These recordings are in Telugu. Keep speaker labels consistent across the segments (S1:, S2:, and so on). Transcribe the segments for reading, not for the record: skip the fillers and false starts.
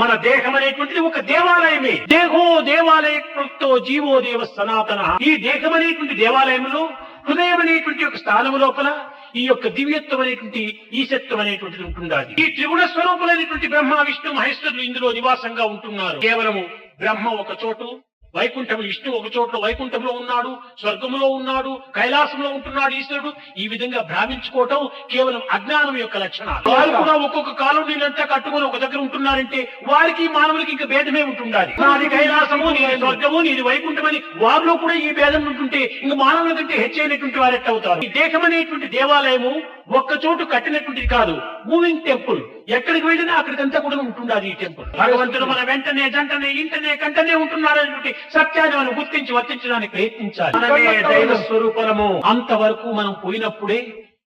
S1: మన దేహం అనేటువంటిది ఒక దేవాలయమే. దేహో దేవాలయ కృప్తో జీవో దేవ సనాతన. ఈ దేహం అనేటువంటి దేవాలయంలో హృదయం అనేటువంటి ఒక స్థానం లోపల ఈ యొక్క దివ్యత్వం అనేటువంటి ఈశత్వం అనేటువంటిది ఉంటుండాలి. ఈ త్రిగుణ స్వరూపులైనటువంటి బ్రహ్మ విష్ణు మహేశ్వరులు ఇందులో నివాసంగా ఉంటున్నారు. కేవలము బ్రహ్మ ఒక చోటు, వైకుంఠము విష్ణు ఒక చోట వైకుంఠంలో ఉన్నాడు, స్వర్గములో ఉన్నాడు, కైలాసంలో ఉంటున్నాడు ఈశ్వరుడు. ఈ విధంగా భ్రామించుకోవటం కేవలం అజ్ఞానం యొక్క లక్షణాలు. వారు కూడా ఒక్కొక్క కాలం నీళ్ళంతా కట్టుకుని ఒక దగ్గర ఉంటున్నారంటే వారికి మానవులకి ఇంకా భేదమే ఉంటుండాలి. నాది కైలాసము, నీది స్వర్గము, నీది వైకుంఠం అని వారిలో కూడా ఈ భేదం ఉంటుంటే ఇంక మానవుల కంటే హెచ్చైనటువంటి వారు ఎట్టవుతారు. ఈ దేహం అనేటువంటి దేవాలయము ఒక్క చోటు కట్టినటువంటిది కాదు, మూవింగ్ టెంపుల్. ఎక్కడికి వెళ్ళినా అక్కడికంతా కూడా ఉంటుండాలి ఈ టెంపుల్. భగవంతుడు మన వెంటనే జంటనే ఇంటనే కంటనే ఉంటున్నారనేటువంటి సత్యాన్ని మనం గుర్తించి వర్తించడానికి ప్రయత్నించాలి. మనమే దైవ స్వరూపము. అంతవరకు మనం పోయినప్పుడే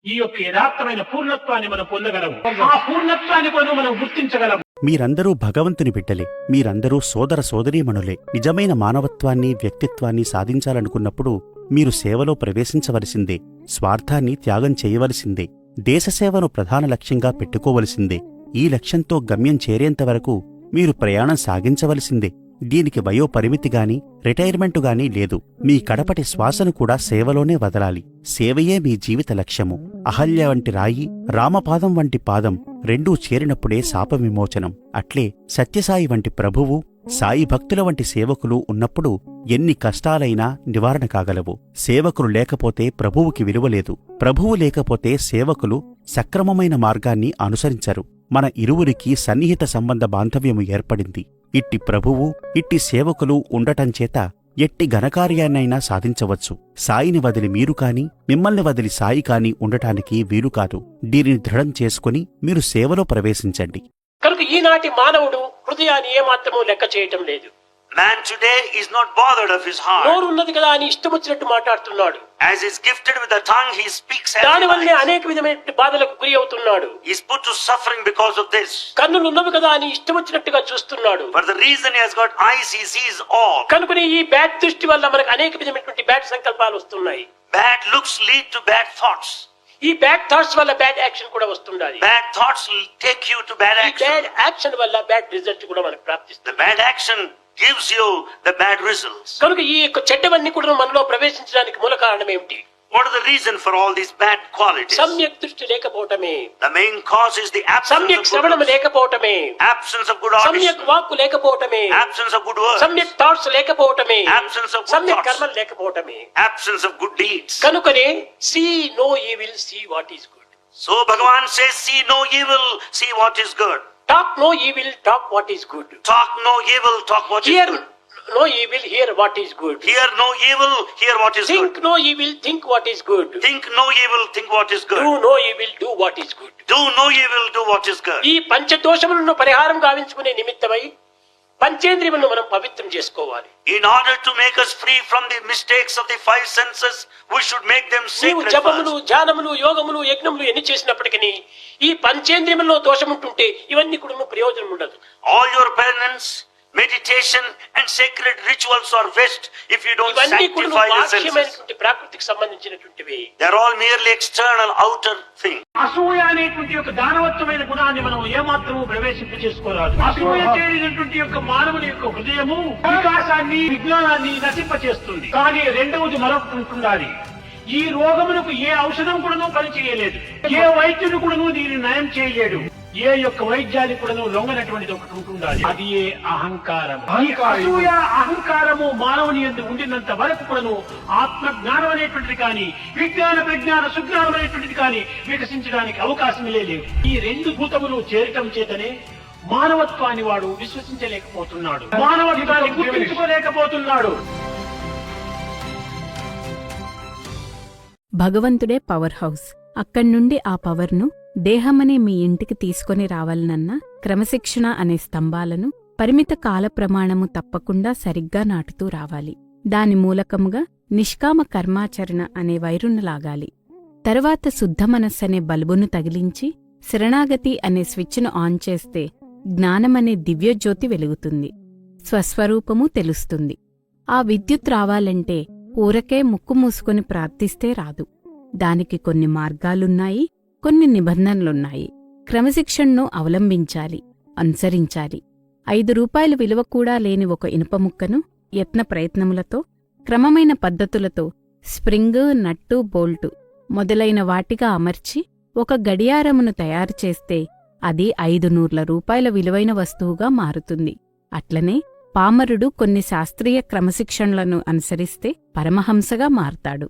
S1: ఈ యొక్క యథార్థమైన పూర్ణత్వాన్ని మనం పొందగలము. ఆ పూర్ణత్వాన్ని కూడా మనం గుర్తించగలము.
S2: మీరందరూ భగవంతుని బిడ్డలే. మీరందరూ సోదర సోదరీమణులే. నిజమైన మానవత్వాన్ని, వ్యక్తిత్వాన్ని సాధించాలనుకున్నప్పుడు మీరు సేవలో ప్రవేశించవలసిందే. స్వార్థాన్ని త్యాగం చేయవలసిందే. దేశసేవను ప్రధాన లక్ష్యంగా పెట్టుకోవలసిందే. ఈ లక్ష్యంతో గమ్యం చేరేంతవరకు మీరు ప్రయాణం సాగించవలసిందే. దీనికి వయోపరిమితిగాని రిటైర్మెంటుగానీ లేదు. మీ కడపటి శ్వాసను కూడా సేవలోనే వదలాలి. సేవయే మీ జీవిత లక్ష్యము. అహల్య వంటి రాయి, రామపాదం వంటి పాదం రెండూ చేరినప్పుడే శాప విమోచనం. అట్లే సత్యసాయి వంటి ప్రభువు, సాయి భక్తుల వంటి సేవకులు ఉన్నప్పుడు ఎన్ని కష్టాలైనా నివారణ కాగలవు. సేవకులు లేకపోతే ప్రభువుకి విలువలేదు. ప్రభువు లేకపోతే సేవకులు సక్రమమైన మార్గాన్ని అనుసరించరు. మన ఇరువురికి సన్నిహిత సంబంధ బాంధవ్యము ఏర్పడింది. ఇట్టి ప్రభువు, ఇట్టి సేవకులు ఉండటంచేత ఎట్టి ఘనకార్యాన్నైనా సాధించవచ్చు. సాయిని వదిలి మీరు కాని, మిమ్మల్ని వదిలి సాయి కాని ఉండటానికి వీలుకాదు. దీనిని దృఢం చేసుకుని మీరు సేవలో ప్రవేశించండి.
S3: కనుక ఈనాటి మానవుడు హృదయాన్ని ఏమాత్రమూ లెక్క చేయటం లేదు.
S4: Man today is not bothered of his heart.
S3: నోరు ఉన్నది కదా అని ఇష్టం వచ్చినట్టు మాట్లాడుతున్నాడు.
S4: As is gifted with the tongue, he speaks as
S3: దాని
S4: he
S3: వల్లే
S4: likes.
S3: అనేక విధమైన బాధలకు గురి అవుతున్నాడు.
S4: He is put to suffering because of this.
S3: కన్నులు ఉన్నవి కదా అని ఇష్టం వచ్చినట్టుగా చూస్తున్నాడు.
S4: For the reason he has got eyes, he sees all.
S3: కనుకనే ఈ బ్యాడ్ దృష్టి వల్ల మనకు అనేక విధమైనటువంటి బ్యాడ్ సంకల్పాలు వస్తున్నాయి.
S4: Bad looks lead to bad thoughts.
S3: ఈ బ్యాడ్ థాట్స్ వల్ల బ్యాడ్ యాక్షన్ కూడా వస్తుండాలి.
S4: Bad thoughts will take you to bad
S3: ఈ
S4: action.
S3: బ్యాడ్ యాక్షన్ వల్ల బ్యాడ్ రిజల్ట్ కూడా మనకు ప్రాప్తిస్తుంది.
S4: The bad action gives you the bad results.
S3: కనుక ఈ యొక్క చెడ్డవన్నీ కూడా మనలో ప్రవేశించడానికి మూల కారణం ఏమిటి?
S4: What is the reason for all these bad qualities?
S3: సమ్యక్ దృష్టి లేకపోవటమే,
S4: The main cause is the absence
S3: సమ్యక్
S4: of good
S3: శ్రవణం
S4: looks.
S3: లేకపోవటమే,
S4: Absence of good
S3: సమ్యక్
S4: audition.
S3: వాక్కు లేకపోవటమే,
S4: Absence of good words.
S3: సమ్యక్ థాట్స్ లేకపోవటమే,
S4: Absence of good
S3: సమ్యక్
S4: thoughts.
S3: కర్మలు లేకపోవటమే.
S4: Absence of good deeds.
S3: కనుకనే see no evil, see what is good.
S4: So Bhagavan says, see no evil, see what is good.
S3: Talk no evil, talk what is good.
S4: Talk no evil, talk what is
S3: hear
S4: good.
S3: No evil, hear what is good.
S4: Hear no evil, hear what is
S3: think
S4: good.
S3: No evil, think what is good.
S4: Think no evil, think what is
S3: do
S4: good.
S3: No evil, do what is good.
S4: Do no evil, do what is good.
S3: ఈ పంచదోషములను పరిహారం గావించుకునే నిమిత్తమై పంచేంద్రియములను మనం పవిత్రం చేసుకోవాలి.
S4: In order to make us free from the mistakes of the five senses, we should make them
S3: నీవు
S4: sacred
S3: జపములు,
S4: first.
S3: ధ్యానములు, యోగములు, యజ్ఞములు ఎన్ని చేసినప్పటికీ ఈ పంచేంద్రియములలో దోషం ఉంటుంటే ఇవన్నీ కూడా ప్రయోజనం ఉండదు.
S4: All your penance, meditation and sacred rituals are waste if you don't
S3: ఇవన్నీ కూడా
S4: sanctify the senses.
S3: బాహ్యమైనటువంటి ప్రకృతికి సంబంధించినటువంటివి.
S4: They are all merely external, outer things.
S1: అసూయ అనేటువంటి యొక్క దానవత్వమైన గుణాన్ని మనం ఏమాత్రము ప్రవేశింప చేసుకోరాదు. అసూయ చేరినటువంటి యొక్క మానవుని యొక్క హృదయము వికాసాన్ని, విజ్ఞానాన్ని నశింపచేస్తుంది. కానీ రెండవది మరొకటి ఉంటుండాలి. ఈ రోగమునకు ఏ ఔషధం కూడాను పనిచేయలేదు, ఏ వైద్యుడు కూడాను దీన్ని నయం చేయలేడు, ఏ యొక్క వైద్యానికి కూడాను లొంగనటువంటిది ఒకటి ఉంటుండాలి. అది ఏ అహంకారం. ఈ అసూయ అహంకారము మానవుని యందు ఉండినంత వరకు కూడాను ఆత్మ జ్ఞానం అనేటువంటిది కానీ, విజ్ఞాన ప్రజ్ఞాన సుజ్ఞానం అనేటువంటిది కానీ వికసించడానికి అవకాశం లేదు. ఈ రెండు భూతములు చేరటం చేతనే మానవత్వాన్ని వాడు విశ్వసించలేకపోతున్నాడు, మానవత్వాన్ని గుర్తించుకోలేకపోతున్నాడు.
S5: భగవంతుడే పవర్ హౌస్. అక్కడ్నుండి ఆ పవర్ను దేహమనే మీ ఇంటికి తీసుకొని రావాలనన్నా క్రమశిక్షణ అనే స్తంభాలను పరిమిత కాల ప్రమాణము తప్పకుండా సరిగ్గా నాటుతూ రావాలి. దాని మూలకముగా నిష్కామ కర్మాచరణ అనే వైరును లాగాలి. తరువాత శుద్ధమనస్సనే బల్బును తగిలించి శరణాగతి అనే స్విచ్ను ఆన్ చేస్తే జ్ఞానమనే దివ్యజ్యోతి వెలుగుతుంది. స్వస్వరూపము తెలుస్తుంది. ఆ విద్యుత్ రావాలంటే ఊరకే ముక్కు మూసుకొని ప్రార్థిస్తే రాదు. దానికి కొన్ని మార్గాలున్నాయి, కొన్ని నిబంధనలున్నాయి. క్రమశిక్షణను అవలంబించాలి, అనుసరించాలి. రూపాయలు విలువ కూడా లేని ఒక ఇనుప ముక్కను యత్న ప్రయత్నములతో, క్రమమైన పద్ధతులతో స్ప్రింగు, నట్టు, బోల్టు మొదలైన వాటిగా అమర్చి ఒక గడియారమును తయారు చేస్తే అది 500 రూపాయల విలువైన వస్తువుగా మారుతుంది. అట్లనే పామరుడు కొన్ని శాస్త్రీయ క్రమశిక్షణలను అనుసరిస్తే పరమహంసగా మారతాడు.